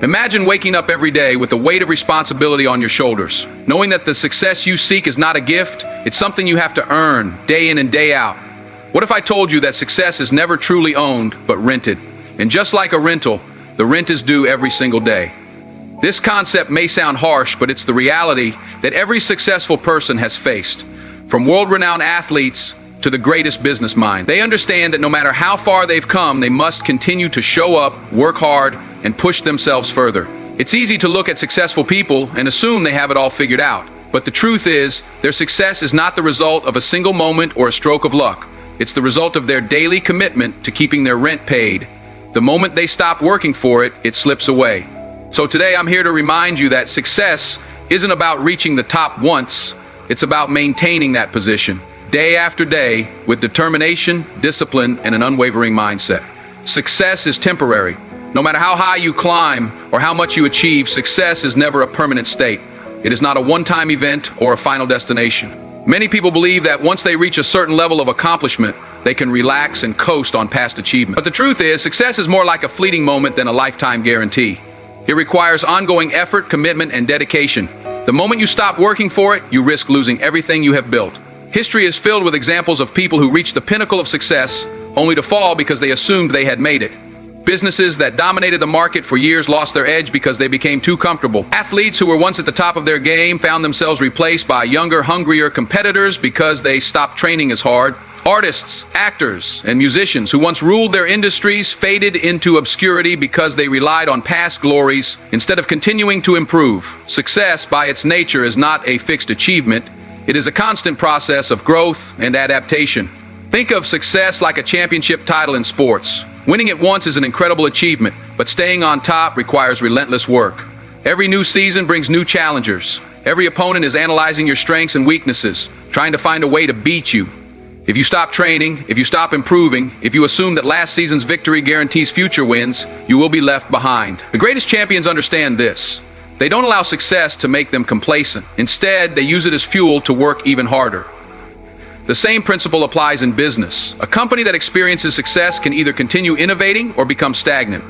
Imagine waking up every day with the weight of responsibility on your shoulders, knowing that the success you seek is not a gift, it's something you have to earn day in and day out. What if I told you that success is never truly owned, but rented? And just like a rental, the rent is due every single day. This concept may sound harsh, but it's the reality that every successful person has faced. From world-renowned athletes to the greatest business minds, they understand that no matter how far they've come, they must continue to show up, work hard, and push themselves further. It's easy to look at successful people and assume they have it all figured out. But the truth is, their success is not the result of a single moment or a stroke of luck. It's the result of their daily commitment to keeping their rent paid. The moment they stop working for it, it slips away. So today I'm here to remind you that success isn't about reaching the top once, it's about maintaining that position, day after day, with determination, discipline, and an unwavering mindset. Success is temporary. No matter how high you climb or how much you achieve, success is never a permanent state. It is not a one-time event or a final destination. Many people believe that once they reach a certain level of accomplishment, they can relax and coast on past achievement. But the truth is, success is more like a fleeting moment than a lifetime guarantee. It requires ongoing effort, commitment, and dedication. The moment you stop working for it, you risk losing everything you have built. History is filled with examples of people who reached the pinnacle of success only to fall because they assumed they had made it. Businesses that dominated the market for years lost their edge because they became too comfortable. Athletes who were once at the top of their game found themselves replaced by younger, hungrier competitors because they stopped training as hard. Artists, actors, and musicians who once ruled their industries faded into obscurity because they relied on past glories instead of continuing to improve. Success, by its nature, is not a fixed achievement. It is a constant process of growth and adaptation. Think of success like a championship title in sports. Winning it once is an incredible achievement, but staying on top requires relentless work. Every new season brings new challengers. Every opponent is analyzing your strengths and weaknesses, trying to find a way to beat you. If you stop training, if you stop improving, if you assume that last season's victory guarantees future wins, you will be left behind. The greatest champions understand this. They don't allow success to make them complacent. Instead, they use it as fuel to work even harder. The same principle applies in business. A company that experiences success can either continue innovating or become stagnant.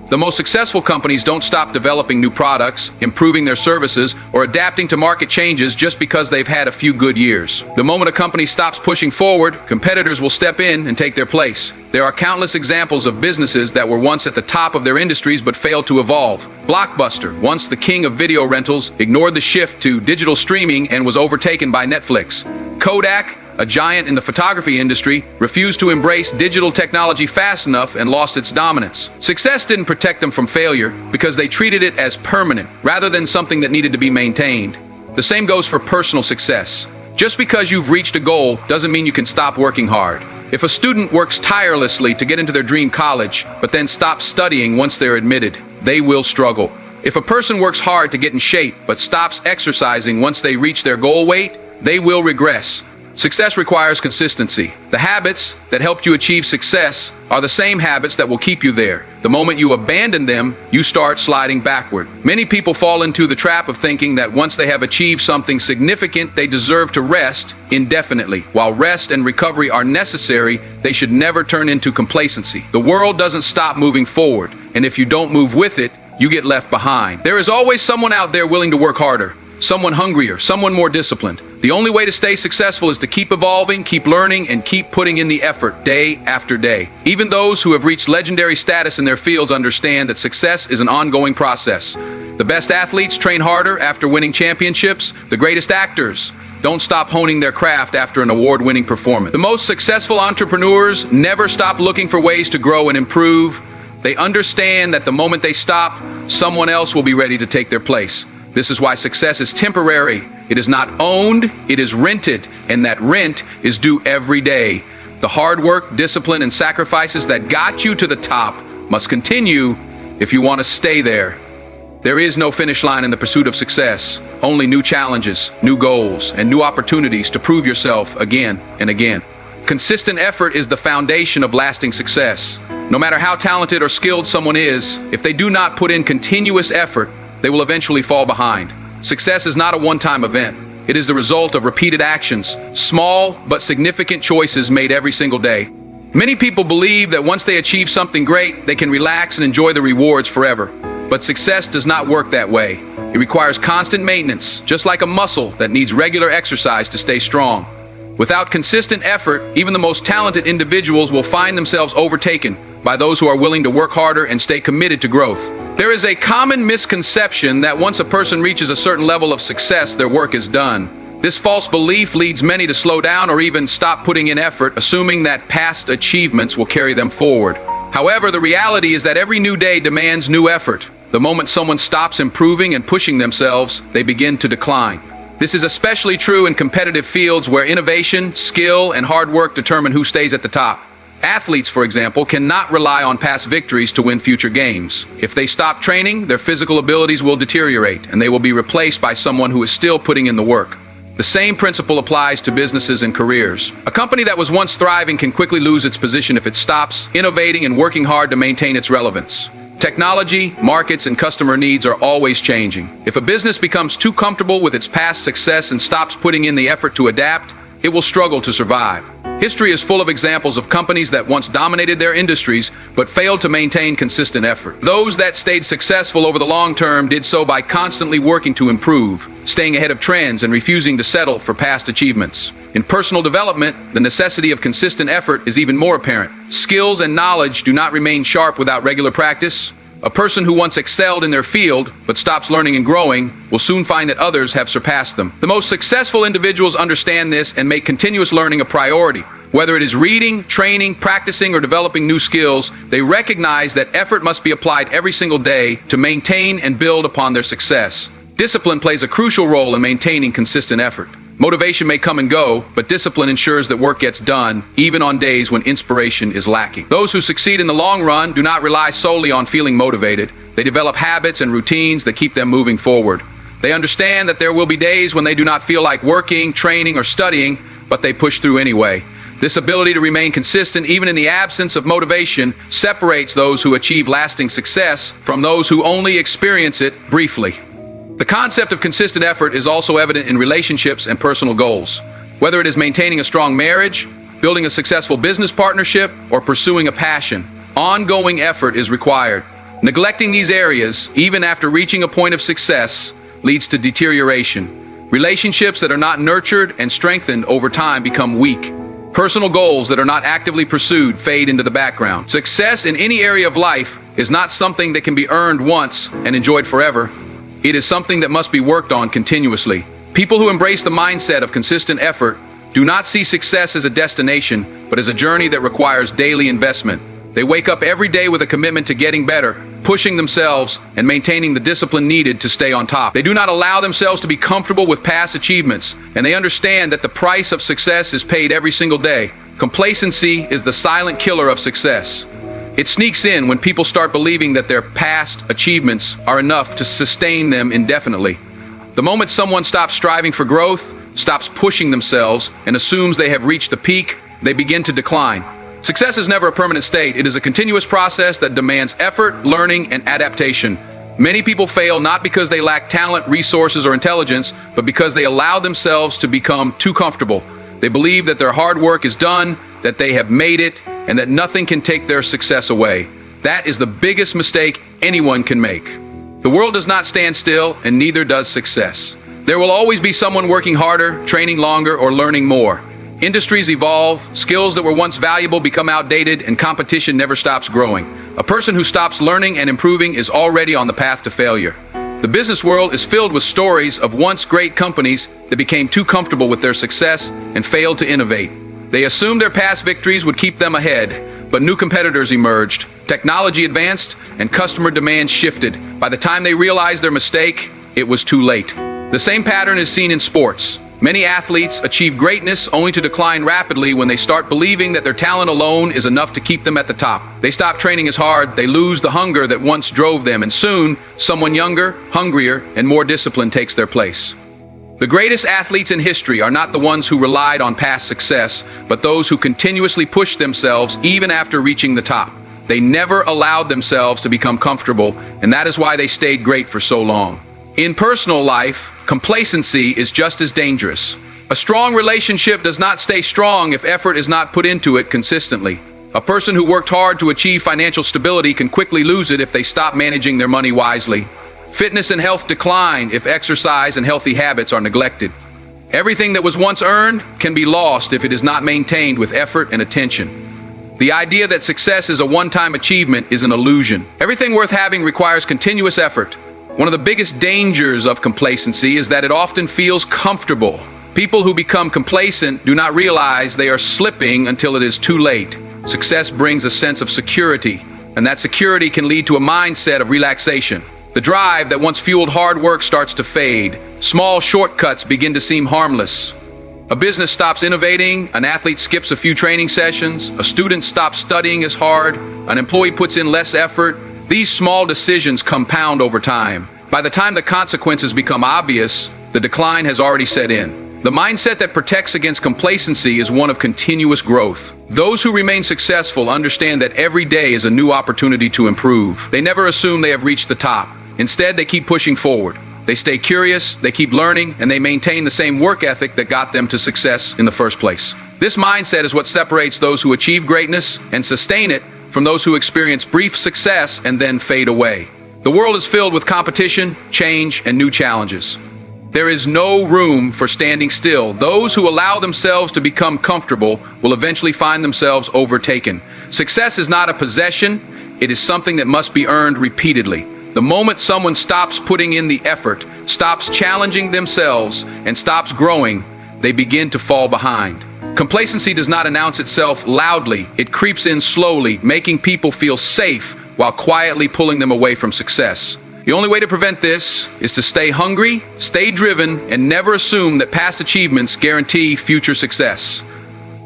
The most successful companies don't stop developing new products, improving their services, or adapting to market changes just because they've had a few good years. The moment a company stops pushing forward, competitors will step in and take their place. There are countless examples of businesses that were once at the top of their industries but failed to evolve. Blockbuster, once the king of video rentals, ignored the shift to digital streaming and was overtaken by Netflix. Kodak, a giant in the photography industry, refused to embrace digital technology fast enough and lost its dominance. Success didn't protect them from failure because they treated it as permanent rather than something that needed to be maintained. The same goes for personal success. Just because you've reached a goal doesn't mean you can stop working hard. If a student works tirelessly to get into their dream college, but then stops studying once they're admitted, they will struggle. If a person works hard to get in shape, but stops exercising once they reach their goal weight, they will regress. Success requires consistency. The habits that helped you achieve success are the same habits that will keep you there. The moment you abandon them, you start sliding backward. Many people fall into the trap of thinking that once they have achieved something significant, they deserve to rest indefinitely. While rest and recovery are necessary, they should never turn into complacency. The world doesn't stop moving forward, and if you don't move with it, you get left behind. There is always someone out there willing to work harder. Someone hungrier, someone more disciplined. The only way to stay successful is to keep evolving, keep learning, and keep putting in the effort day after day. Even those who have reached legendary status in their fields understand that success is an ongoing process. The best athletes train harder after winning championships. The greatest actors don't stop honing their craft after an award-winning performance. The most successful entrepreneurs never stop looking for ways to grow and improve. They understand that the moment they stop, someone else will be ready to take their place. This is why success is temporary. It is not owned, it is rented, and that rent is due every day. The hard work, discipline, and sacrifices that got you to the top must continue if you want to stay there. There is no finish line in the pursuit of success, only new challenges, new goals, and new opportunities to prove yourself again and again. Consistent effort is the foundation of lasting success. No matter how talented or skilled someone is, if they do not put in continuous effort, they will eventually fall behind. Success is not a one-time event. It is the result of repeated actions, small but significant choices made every single day. Many people believe that once they achieve something great, they can relax and enjoy the rewards forever. But success does not work that way. It requires constant maintenance, just like a muscle that needs regular exercise to stay strong. Without consistent effort, even the most talented individuals will find themselves overtaken by those who are willing to work harder and stay committed to growth. There is a common misconception that once a person reaches a certain level of success, their work is done. This false belief leads many to slow down or even stop putting in effort, assuming that past achievements will carry them forward. However, the reality is that every new day demands new effort. The moment someone stops improving and pushing themselves, they begin to decline. This is especially true in competitive fields where innovation, skill, and hard work determine who stays at the top. Athletes, for example, cannot rely on past victories to win future games. If they stop training, their physical abilities will deteriorate, and they will be replaced by someone who is still putting in the work. The same principle applies to businesses and careers. A company that was once thriving can quickly lose its position if it stops innovating and working hard to maintain its relevance. Technology, markets, and customer needs are always changing. If a business becomes too comfortable with its past success and stops putting in the effort to adapt, it will struggle to survive. History is full of examples of companies that once dominated their industries but failed to maintain consistent effort. Those that stayed successful over the long term did so by constantly working to improve, staying ahead of trends, and refusing to settle for past achievements. In personal development, the necessity of consistent effort is even more apparent. Skills and knowledge do not remain sharp without regular practice. A person who once excelled in their field but stops learning and growing will soon find that others have surpassed them. The most successful individuals understand this and make continuous learning a priority. Whether it is reading, training, practicing, or developing new skills, they recognize that effort must be applied every single day to maintain and build upon their success. Discipline plays a crucial role in maintaining consistent effort. Motivation may come and go, but discipline ensures that work gets done, even on days when inspiration is lacking. Those who succeed in the long run do not rely solely on feeling motivated. They develop habits and routines that keep them moving forward. They understand that there will be days when they do not feel like working, training, or studying, but they push through anyway. This ability to remain consistent, even in the absence of motivation, separates those who achieve lasting success from those who only experience it briefly. The concept of consistent effort is also evident in relationships and personal goals. Whether it is maintaining a strong marriage, building a successful business partnership, or pursuing a passion, ongoing effort is required. Neglecting these areas, even after reaching a point of success, leads to deterioration. Relationships that are not nurtured and strengthened over time become weak. Personal goals that are not actively pursued fade into the background. Success in any area of life is not something that can be earned once and enjoyed forever. It is something that must be worked on continuously. People who embrace the mindset of consistent effort do not see success as a destination, but as a journey that requires daily investment. They wake up every day with a commitment to getting better, pushing themselves, and maintaining the discipline needed to stay on top. They do not allow themselves to be comfortable with past achievements, and they understand that the price of success is paid every single day. Complacency is the silent killer of success. It sneaks in when people start believing that their past achievements are enough to sustain them indefinitely. The moment someone stops striving for growth, stops pushing themselves, and assumes they have reached the peak, they begin to decline. Success is never a permanent state. It is a continuous process that demands effort, learning, and adaptation. Many people fail not because they lack talent, resources, or intelligence, but because they allow themselves to become too comfortable. They believe that their hard work is done, that they have made it, and that nothing can take their success away. That is the biggest mistake anyone can make. The world does not stand still, and neither does success. There will always be someone working harder, training longer, or learning more. Industries evolve, skills that were once valuable become outdated, and competition never stops growing. A person who stops learning and improving is already on the path to failure. The business world is filled with stories of once great companies that became too comfortable with their success and failed to innovate. They assumed their past victories would keep them ahead, but new competitors emerged, technology advanced, and customer demands shifted. By the time they realized their mistake, it was too late. The same pattern is seen in sports. Many athletes achieve greatness only to decline rapidly when they start believing that their talent alone is enough to keep them at the top. They stop training as hard, they lose the hunger that once drove them, and soon, someone younger, hungrier, and more disciplined takes their place. The greatest athletes in history are not the ones who relied on past success, but those who continuously pushed themselves even after reaching the top. They never allowed themselves to become comfortable, and that is why they stayed great for so long. In personal life, complacency is just as dangerous. A strong relationship does not stay strong if effort is not put into it consistently. A person who worked hard to achieve financial stability can quickly lose it if they stop managing their money wisely. Fitness and health decline if exercise and healthy habits are neglected. Everything that was once earned can be lost if it is not maintained with effort and attention. The idea that success is a one-time achievement is an illusion. Everything worth having requires continuous effort. One of the biggest dangers of complacency is that it often feels comfortable. People who become complacent do not realize they are slipping until it is too late. Success brings a sense of security, and that security can lead to a mindset of relaxation. The drive that once fueled hard work starts to fade. Small shortcuts begin to seem harmless. A business stops innovating, an athlete skips a few training sessions, a student stops studying as hard, an employee puts in less effort. These small decisions compound over time. By the time the consequences become obvious, the decline has already set in. The mindset that protects against complacency is one of continuous growth. Those who remain successful understand that every day is a new opportunity to improve. They never assume they have reached the top. Instead, they keep pushing forward. They stay curious, they keep learning, and they maintain the same work ethic that got them to success in the first place. This mindset is what separates those who achieve greatness and sustain it from those who experience brief success and then fade away. The world is filled with competition, change, and new challenges. There is no room for standing still. Those who allow themselves to become comfortable will eventually find themselves overtaken. Success is not a possession, it is something that must be earned repeatedly. The moment someone stops putting in the effort, stops challenging themselves, and stops growing, they begin to fall behind. Complacency does not announce itself loudly. It creeps in slowly, making people feel safe while quietly pulling them away from success. The only way to prevent this is to stay hungry, stay driven, and never assume that past achievements guarantee future success.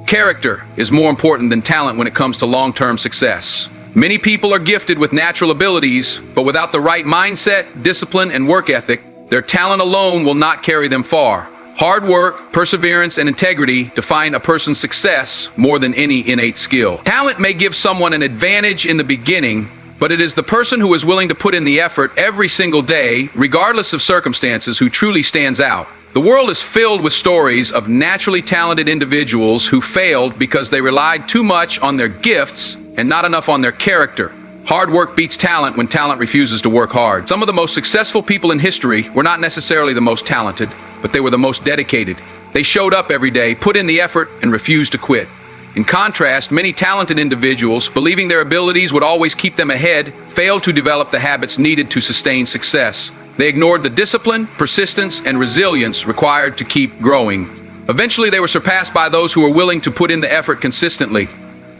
Character is more important than talent when it comes to long-term success. Many people are gifted with natural abilities, but without the right mindset, discipline, and work ethic, their talent alone will not carry them far. Hard work, perseverance, and integrity define a person's success more than any innate skill. Talent may give someone an advantage in the beginning, but it is the person who is willing to put in the effort every single day, regardless of circumstances, who truly stands out. The world is filled with stories of naturally talented individuals who failed because they relied too much on their gifts and not enough on their character. Hard work beats talent when talent refuses to work hard. Some of the most successful people in history were not necessarily the most talented, but they were the most dedicated. They showed up every day, put in the effort, and refused to quit. In contrast, many talented individuals, believing their abilities would always keep them ahead, failed to develop the habits needed to sustain success. They ignored the discipline, persistence, and resilience required to keep growing. Eventually, they were surpassed by those who were willing to put in the effort consistently.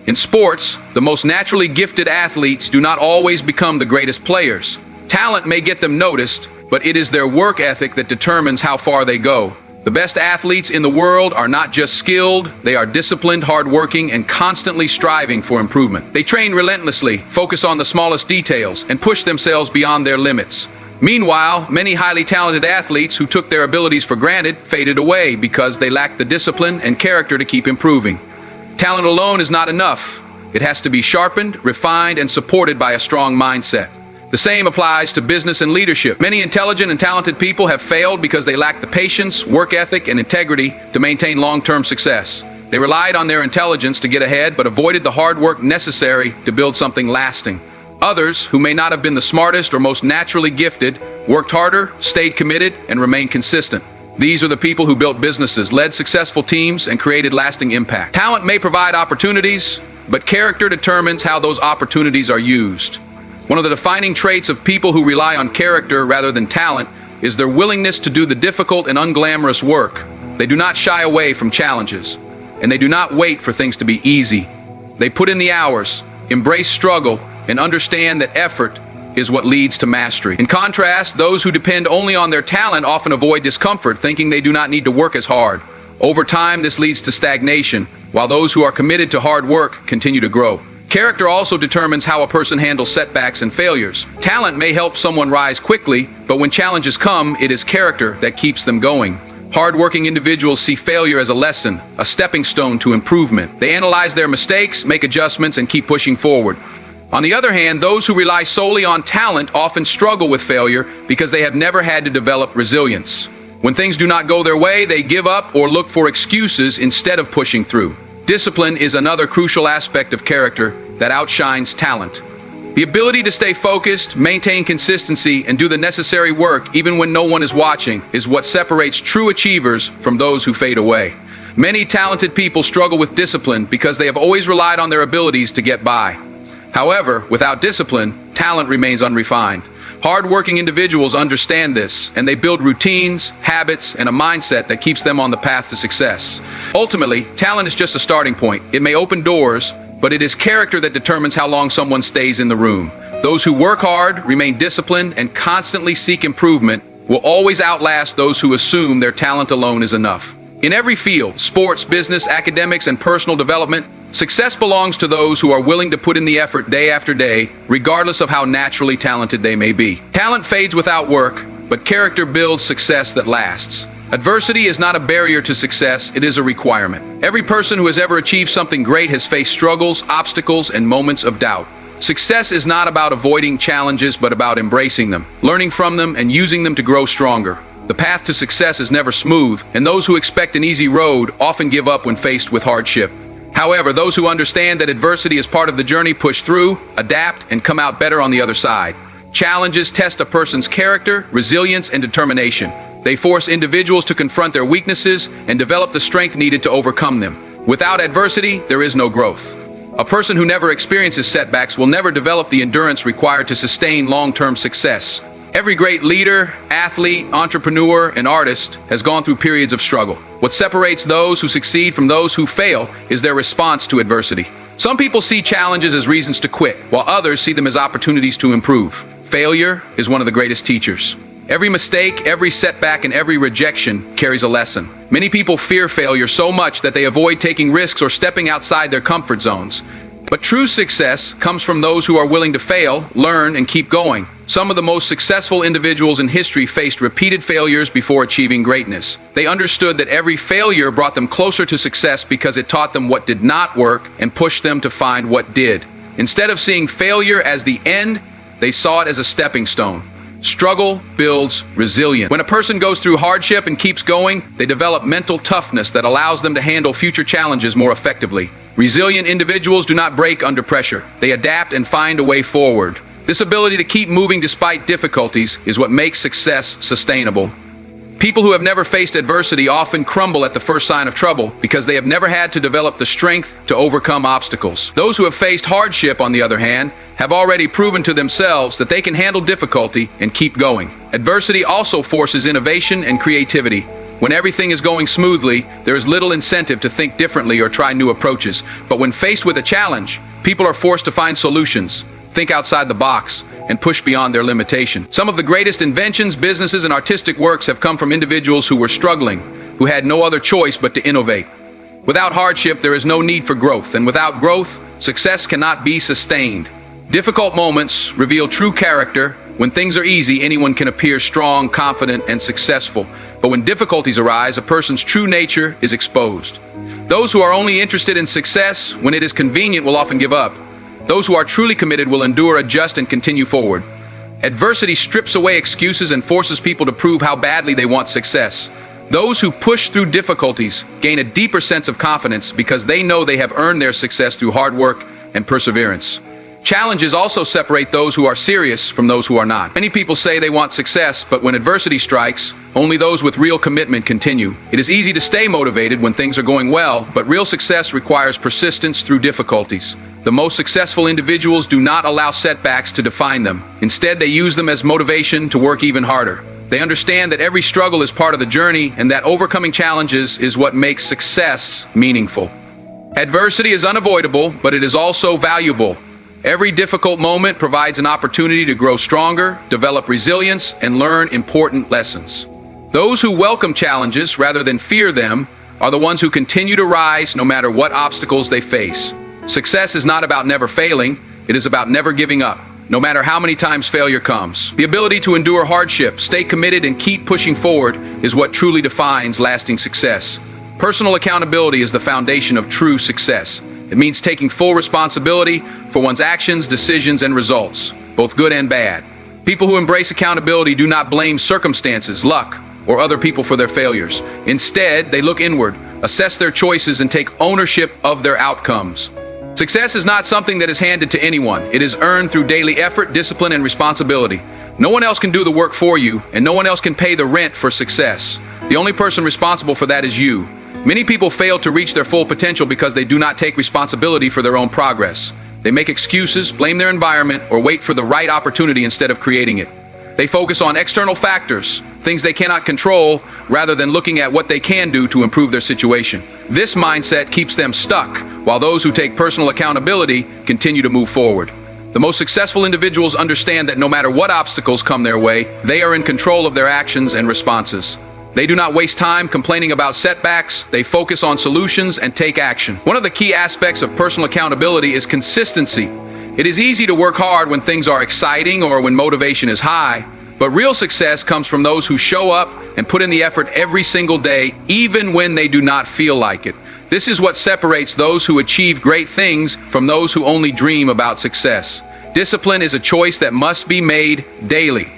In sports, the most naturally gifted athletes do not always become the greatest players. Talent may get them noticed, but it is their work ethic that determines how far they go. The best athletes in the world are not just skilled, they are disciplined, hardworking, and constantly striving for improvement. They train relentlessly, focus on the smallest details, and push themselves beyond their limits. Meanwhile, many highly talented athletes who took their abilities for granted faded away because they lacked the discipline and character to keep improving. Talent alone is not enough. It has to be sharpened, refined, and supported by a strong mindset. The same applies to business and leadership. Many intelligent and talented people have failed because they lack the patience, work ethic, and integrity to maintain long-term success. They relied on their intelligence to get ahead, but avoided the hard work necessary to build something lasting. Others, who may not have been the smartest or most naturally gifted, worked harder, stayed committed, and remained consistent. These are the people who built businesses, led successful teams, and created lasting impact. Talent may provide opportunities, but character determines how those opportunities are used. One of the defining traits of people who rely on character rather than talent is their willingness to do the difficult and unglamorous work. They do not shy away from challenges, and they do not wait for things to be easy. They put in the hours, embrace struggle, and understand that effort is what leads to mastery. In contrast, those who depend only on their talent often avoid discomfort, thinking they do not need to work as hard. Over time, this leads to stagnation, while those who are committed to hard work continue to grow. Character also determines how a person handles setbacks and failures. Talent may help someone rise quickly, but when challenges come, it is character that keeps them going. Hard-working individuals see failure as a lesson, a stepping stone to improvement. They analyze their mistakes, make adjustments, and keep pushing forward. On the other hand, those who rely solely on talent often struggle with failure because they have never had to develop resilience. When things do not go their way, they give up or look for excuses instead of pushing through. Discipline is another crucial aspect of character that outshines talent. The ability to stay focused, maintain consistency, and do the necessary work even when no one is watching is what separates true achievers from those who fade away. Many talented people struggle with discipline because they have always relied on their abilities to get by. However, without discipline, talent remains unrefined. Hard-working individuals understand this, and they build routines, habits, and a mindset that keeps them on the path to success. Ultimately, talent is just a starting point. It may open doors, but it is character that determines how long someone stays in the room. Those who work hard, remain disciplined, and constantly seek improvement will always outlast those who assume their talent alone is enough. In every field, sports, business, academics, and personal development, success belongs to those who are willing to put in the effort day after day, regardless of how naturally talented they may be. Talent fades without work, but character builds success that lasts. Adversity is not a barrier to success, it is a requirement. Every person who has ever achieved something great has faced struggles, obstacles, and moments of doubt. Success is not about avoiding challenges, but about embracing them, learning from them, and using them to grow stronger. The path to success is never smooth, and those who expect an easy road often give up when faced with hardship. However, those who understand that adversity is part of the journey push through, adapt, and come out better on the other side. Challenges test a person's character, resilience, and determination. They force individuals to confront their weaknesses and develop the strength needed to overcome them. Without adversity, there is no growth. A person who never experiences setbacks will never develop the endurance required to sustain long-term success. Every great leader, athlete, entrepreneur, and artist has gone through periods of struggle. What separates those who succeed from those who fail is their response to adversity. Some people see challenges as reasons to quit, while others see them as opportunities to improve. Failure is one of the greatest teachers. Every mistake, every setback, and every rejection carries a lesson. Many people fear failure so much that they avoid taking risks or stepping outside their comfort zones. But true success comes from those who are willing to fail, learn, and keep going. Some of the most successful individuals in history faced repeated failures before achieving greatness. They understood that every failure brought them closer to success because it taught them what did not work and pushed them to find what did. Instead of seeing failure as the end, they saw it as a stepping stone. Struggle builds resilience. When a person goes through hardship and keeps going, they develop mental toughness that allows them to handle future challenges more effectively. Resilient individuals do not break under pressure. They adapt and find a way forward. This ability to keep moving despite difficulties is what makes success sustainable. People who have never faced adversity often crumble at the first sign of trouble because they have never had to develop the strength to overcome obstacles. Those who have faced hardship, on the other hand, have already proven to themselves that they can handle difficulty and keep going. Adversity also forces innovation and creativity. When everything is going smoothly, there is little incentive to think differently or try new approaches. But when faced with a challenge, people are forced to find solutions, think outside the box, and push beyond their limitation. Some of the greatest inventions, businesses, and artistic works have come from individuals who were struggling, who had no other choice but to innovate. Without hardship, there is no need for growth, and without growth, success cannot be sustained. Difficult moments reveal true character. When things are easy, anyone can appear strong, confident, and successful. But when difficulties arise, a person's true nature is exposed. Those who are only interested in success when it is convenient will often give up. Those who are truly committed will endure, adjust, and continue forward. Adversity strips away excuses and forces people to prove how badly they want success. Those who push through difficulties gain a deeper sense of confidence because they know they have earned their success through hard work and perseverance. Challenges also separate those who are serious from those who are not. Many people say they want success, but when adversity strikes, only those with real commitment continue. It is easy to stay motivated when things are going well, but real success requires persistence through difficulties. The most successful individuals do not allow setbacks to define them. Instead, they use them as motivation to work even harder. They understand that every struggle is part of the journey and that overcoming challenges is what makes success meaningful. Adversity is unavoidable, but it is also valuable. Every difficult moment provides an opportunity to grow stronger, develop resilience, and learn important lessons. Those who welcome challenges rather than fear them are the ones who continue to rise no matter what obstacles they face. Success is not about never failing, it is about never giving up, no matter how many times failure comes. The ability to endure hardship, stay committed, and keep pushing forward is what truly defines lasting success. Personal accountability is the foundation of true success. It means taking full responsibility for one's actions, decisions, and results, both good and bad. People who embrace accountability do not blame circumstances, luck, or other people for their failures. Instead, they look inward, assess their choices, and take ownership of their outcomes. Success is not something that is handed to anyone. It is earned through daily effort, discipline, and responsibility. No one else can do the work for you, and no one else can pay the rent for success. The only person responsible for that is you. Many people fail to reach their full potential because they do not take responsibility for their own progress. They make excuses, blame their environment, or wait for the right opportunity instead of creating it. They focus on external factors, things they cannot control, rather than looking at what they can do to improve their situation. This mindset keeps them stuck, while those who take personal accountability continue to move forward. The most successful individuals understand that no matter what obstacles come their way, they are in control of their actions and responses. They do not waste time complaining about setbacks. They focus on solutions and take action. One of the key aspects of personal accountability is consistency. It is easy to work hard when things are exciting or when motivation is high, but real success comes from those who show up and put in the effort every single day, even when they do not feel like it. This is what separates those who achieve great things from those who only dream about success. Discipline is a choice that must be made daily.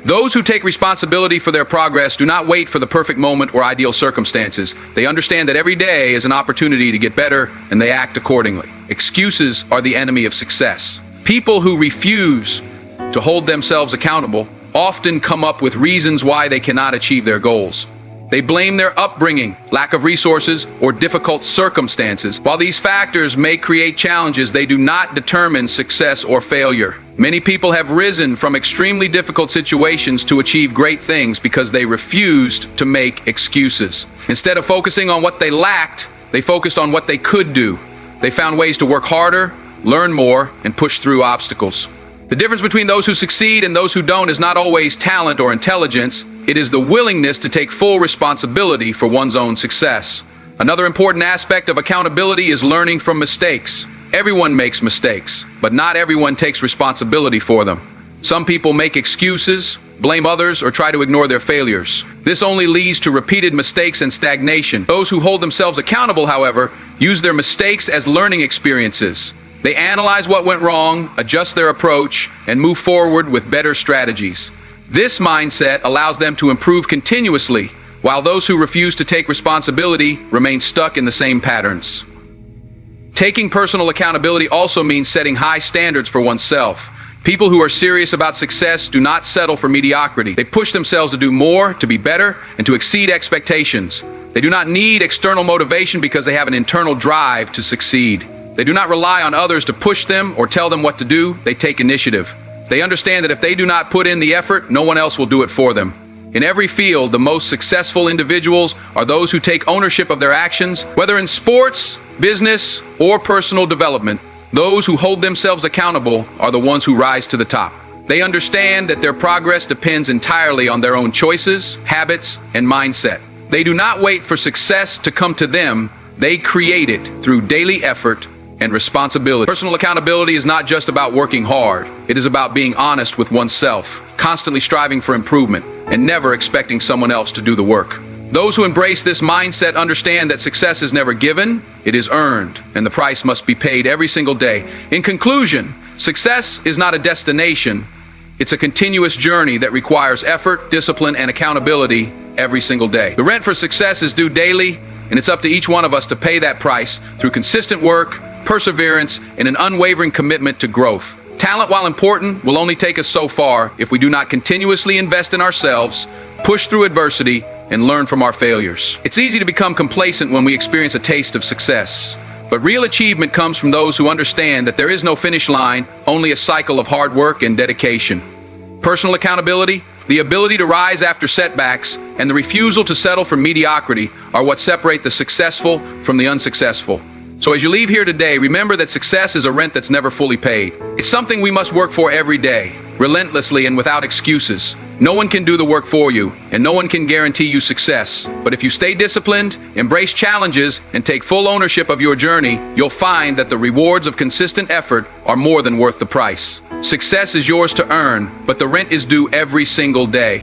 Those who take responsibility for their progress do not wait for the perfect moment or ideal circumstances. They understand that every day is an opportunity to get better, and they act accordingly. Excuses are the enemy of success. People who refuse to hold themselves accountable often come up with reasons why they cannot achieve their goals. They blame their upbringing, lack of resources, or difficult circumstances. While these factors may create challenges, they do not determine success or failure. Many people have risen from extremely difficult situations to achieve great things because they refused to make excuses. Instead of focusing on what they lacked, they focused on what they could do. They found ways to work harder, learn more, and push through obstacles. The difference between those who succeed and those who don't is not always talent or intelligence. It is the willingness to take full responsibility for one's own success. Another important aspect of accountability is learning from mistakes. Everyone makes mistakes, but not everyone takes responsibility for them. Some people make excuses, blame others, or try to ignore their failures. This only leads to repeated mistakes and stagnation. Those who hold themselves accountable, however, use their mistakes as learning experiences. They analyze what went wrong, adjust their approach, and move forward with better strategies. This mindset allows them to improve continuously, while those who refuse to take responsibility remain stuck in the same patterns. Taking personal accountability also means setting high standards for oneself. People who are serious about success do not settle for mediocrity. They push themselves to do more, to be better, and to exceed expectations. They do not need external motivation because they have an internal drive to succeed. They do not rely on others to push them or tell them what to do. They take initiative. They understand that if they do not put in the effort, no one else will do it for them. In every field, the most successful individuals are those who take ownership of their actions, whether in sports, business, or personal development. Those who hold themselves accountable are the ones who rise to the top. They understand that their progress depends entirely on their own choices, habits, and mindset. They do not wait for success to come to them. They create it through daily effort and responsibility. Personal accountability is not just about working hard. It is about being honest with oneself, constantly striving for improvement, and never expecting someone else to do the work. Those who embrace this mindset understand that success is never given, it is earned, and the price must be paid every single day. In conclusion, success is not a destination. It's a continuous journey that requires effort, discipline, and accountability every single day. The rent for success is due daily, and it's up to each one of us to pay that price through consistent work, perseverance, and an unwavering commitment to growth. Talent, while important, will only take us so far if we do not continuously invest in ourselves, push through adversity, and learn from our failures. It's easy to become complacent when we experience a taste of success, but real achievement comes from those who understand that there is no finish line, only a cycle of hard work and dedication. Personal accountability, the ability to rise after setbacks, and the refusal to settle for mediocrity are what separate the successful from the unsuccessful. So as you leave here today, remember that success is a rent that's never fully paid. It's something we must work for every day, relentlessly and without excuses. No one can do the work for you, and no one can guarantee you success. But if you stay disciplined, embrace challenges, and take full ownership of your journey, you'll find that the rewards of consistent effort are more than worth the price. Success is yours to earn, but the rent is due every single day.